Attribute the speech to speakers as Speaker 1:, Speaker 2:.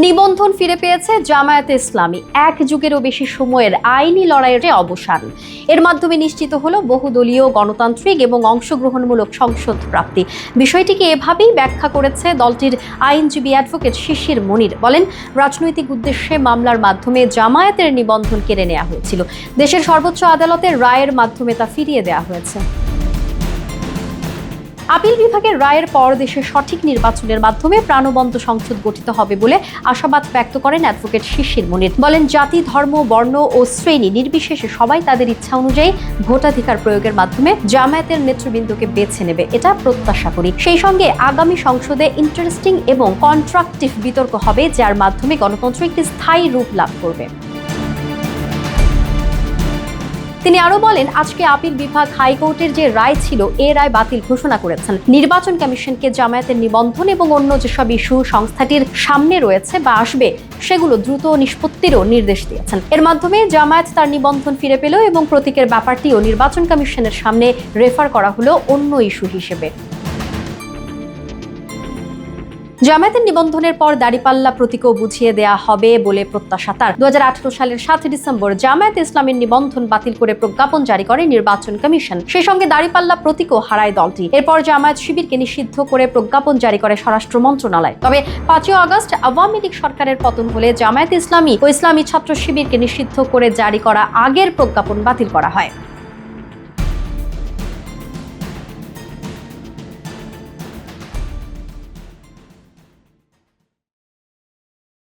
Speaker 1: নিবন্ধন ফিরে পেয়েছে জামায়াতে ইসলামী। এক যুগেরও বেশি সময়ের আইনি লড়াইয়ের অবসান। এর মাধ্যমে নিশ্চিত হলো বহুদলীয়, গণতান্ত্রিক এবং অংশগ্রহণমূলক সংসদ প্রাপ্তি। বিষয়টিকে এভাবেই ব্যাখ্যা করেছে দলটির আইনজীবী অ্যাডভোকেট শিশির মনির। বলেন, রাজনৈতিক উদ্দেশ্যে মামলার মাধ্যমে জামায়াতের নিবন্ধন কেড়ে নেওয়া হয়েছিল। দেশের সর্বোচ্চ আদালতের রায়ের মাধ্যমে তা ফিরিয়ে দেওয়া হয়েছে। আপিল বিভাগের রায়ের পর দেশের সঠিক নির্বাচনের মাধ্যমে প্রাণবন্ত সংসদ গঠিত হবে বলে আশাবাদ ব্যক্ত করেন অ্যাডভোকেট শিশির মনির। বলেন, জাতি, ধর্ম, বর্ণ ও শ্রেণী নির্বিশেষে সবাই তাদের ইচ্ছা অনুযায়ী ভোটাধিকার প্রয়োগের মাধ্যমে জামায়াতের নেতৃবৃন্দকে বেছে নেবে, এটা প্রত্যাশা করি। সেই সঙ্গে আগামী সংসদে ইন্টারেস্টিং এবং কনস্ট্রাকটিভ বিতর্ক হবে, যার মাধ্যমে গণতন্ত্র একটি স্থায়ী রূপ লাভ করবে। তিনি আরো বলেন, আজকে আপিল বিভাগ হাইকোর্টের যে রায় ছিল, এ রায় বাতিল ঘোষণা করেছেন। নির্বাচন কমিশনকে জামায়াতের নিবন্ধন এবং অন্য যেসব ইস্যু সংস্থাটির সামনে রয়েছে বা আসবে, সেগুলো দ্রুত নিষ্পত্তিরও নির্দেশ দিয়েছেন। এর মাধ্যমে জামায়াত তার নিবন্ধন ফিরে পেল এবং প্রতীকের ব্যাপারটিও নির্বাচন কমিশনের সামনে রেফার করা হলো অন্য ইস্যু হিসেবে। জামায়াতের নিবন্ধনের পর দাঁড়িপাল্লা প্রতীকও বুঝিয়ে দেয়া হবে বলে প্রত্যাশা তার। 2018 সালের 7 ডিসেম্বর জামায়াত ইসলামের নিবন্ধন বাতিল করে প্রজ্ঞাপন জারি করে নির্বাচন কমিশন। সেই সঙ্গে দাঁড়িপাল্লা প্রতীকও হারায় দলটি। এরপর জামায়াত শিবিরকে নিষিদ্ধ করে প্রজ্ঞাপন জারি করে স্বরাষ্ট্র মন্ত্রণালয়। তবে 5 আগস্ট আওয়ামী লীগ সরকারের পতন হলে জামায়াত ইসলামী ও ইসলামী ছাত্র শিবিরকে নিষিদ্ধ করে জারি করা আগের প্রজ্ঞাপন বাতিল করা হয়।